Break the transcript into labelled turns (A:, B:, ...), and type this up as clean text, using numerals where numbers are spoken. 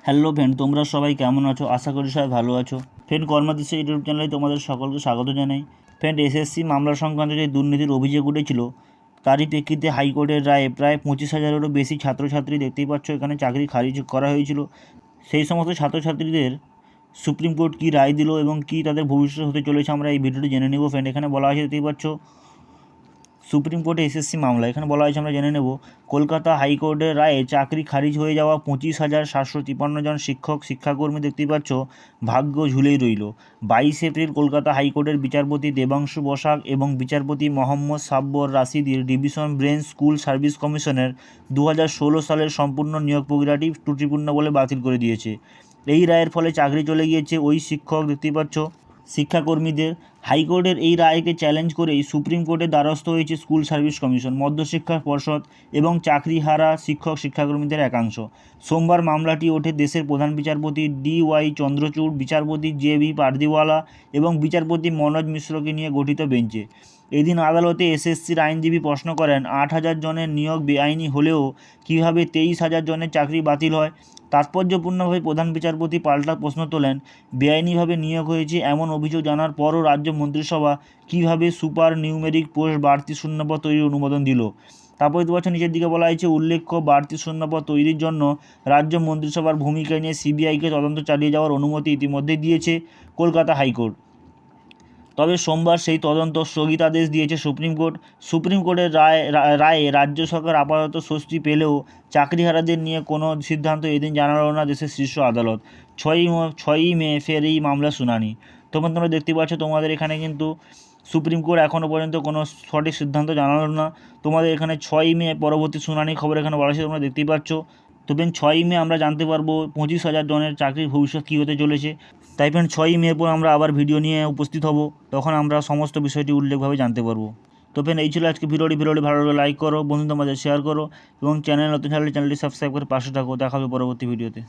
A: Hello friend, তোমরা সবাই কেমন আছো? আশা করি সবাই ভালো আছো। ফ্রেন্ড, কর্মাদিশ্য ইউটিউব চ্যানেলে তোমাদের সকলকে স্বাগত জানাই। ফ্রেন্ড, এসএসসি মামলা সংক্রান্ত যে দুর্নীতির অভিযোগ উঠেছিল তারই প্রেক্ষিতে হাইকোর্টের রায়ে প্রায় 25,000-এরও বেশি ছাত্রছাত্রী, দেখতেই পাচ্ছ এখানে, চাকরি খারিজ করা হয়েছিল। সেই সমস্ত ছাত্রছাত্রীদের সুপ্রিম কোর্ট কী রায় দিল এবং কী তাদের ভবিষ্যৎ হতে চলেছে আমরা এই ভিডিওটি জেনে নেব। ফ্রেন্ড, এখানে বলা হয়েছে, দেখতেই পাচ্ছ, সুপ্রিম কোর্টে এসএসসি মামলা, এখানে বলা হয়েছে, আমরা জেনে নেব। কলকাতা হাইকোর্টের রায়ে চাকরি খারিজ হয়ে যাওয়া 25,753 জন শিক্ষাকর্মী, দেখতেই পাচ্ছ, ভাগ্য ঝুলেই রইল। 22 এপ্রিল কলকাতা হাইকোর্টের বিচারপতি দেবাংশু বসাক এবং বিচারপতি মোহাম্মদ সাব্বর রাশিদির ডিভিশন বেঞ্চ স্কুল সার্ভিস কমিশনের 2016 সালের সম্পূর্ণ নিয়োগ প্রক্রিয়াটি ত্রুটিপূর্ণ বলে বাতিল করে দিয়েছে। এই রায়ের ফলে চাকরি চলে গিয়েছে ওই দেখতেই পাচ্ছ, শিক্ষাকর্মীদের। হাইকোর্টের এই রায়কে চ্যালেঞ্জ করেই সুপ্রিম কোর্টের দ্বারস্থ হয়েছে স্কুল সার্ভিস কমিশন, মধ্যশিক্ষা পর্ষদ এবং চাকরিহারা শিক্ষাকর্মীদের একাংশ। সোমবার মামলাটি ওঠে দেশের প্রধান বিচারপতি DY চন্দ্রচূড়, বিচারপতি JB পারদিওয়ালা এবং বিচারপতি মনোজ মিশ্রকে নিয়ে গঠিত বেঞ্চে। এদিন আদালতে এসএসসির আইনজীবী প্রশ্ন করেন, 8,000 জনের নিয়োগ বেআইনি হলেও কীভাবে 23,000 জনের চাকরি বাতিল হয়। তাৎপর্যপূর্ণভাবে প্রধান বিচারপতি পাল্টা প্রশ্ন তোলেন, বেআইনিভাবে নিয়োগ হয়েছে এমন অভিযোগ জানার পরও রাজ্য মন্ত্রিসভা কীভাবে সুপার নিউমেরিক পোস্ট বাড়তি শূন্যপদ তৈরির অনুমোদন দিল। তারপরে 2 বছর নিচের দিকে বলা হয়েছে, উল্লেখ্য, বাড়তি শূন্যপদ তৈরির জন্য রাজ্য মন্ত্রিসভার ভূমিকা নিয়ে সিবিআইকে তদন্ত চালিয়ে যাওয়ার অনুমতি ইতিমধ্যেই দিয়েছে কলকাতা হাইকোর্ট। তবে সোমবার সেই তদন্ত স্থগিতাদেশ দিয়েছে সুপ্রিম কোর্ট। সুপ্রিম কোর্টের রায়ে রাজ্য সরকার আপাতত স্বস্তি পেলেও চাকরিহারাদের নিয়ে কোনো সিদ্ধান্ত এদিন জানালো না দেশের শীর্ষ আদালত। 6ই মে ফের এই মামলা শুনানি। তোমরা দেখতে পাচ্ছ, তোমাদের এখানে কিন্তু সুপ্রিম কোর্ট এখনও পর্যন্ত কোনো সঠিক সিদ্ধান্ত জানালো না। তোমাদের এখানে 6ই মে পরবর্তী শুনানি খবর এখানে বলা হয়েছে, তোমরা দেখতেই পাচ্ছ। তো ফ্রেন্ড, 6ই মে আমরা জানতে পারবো 25,000 জনের চাকরির ভবিষ্যৎ কী হতে চলেছে। তাই ফ্রেন্ড, 6ই মে পর আমরা আবার ভিডিও নিয়ে উপস্থিত হব, তখন আমরা সমস্ত বিষয়টি উল্লেখভাবে জানতে পারবো। তো ফ্রেন্ড, এই ছিল আজকে ভিডিওটি ভালো লাগলে লাইক করো, বন্ধুদের মাঝে শেয়ার করো এবং চ্যানেল নতুন চ্যানেলটি সাবস্ক্রাইব করে পাশে থাকো। দেখা হবে পরবর্তী ভিডিওতে।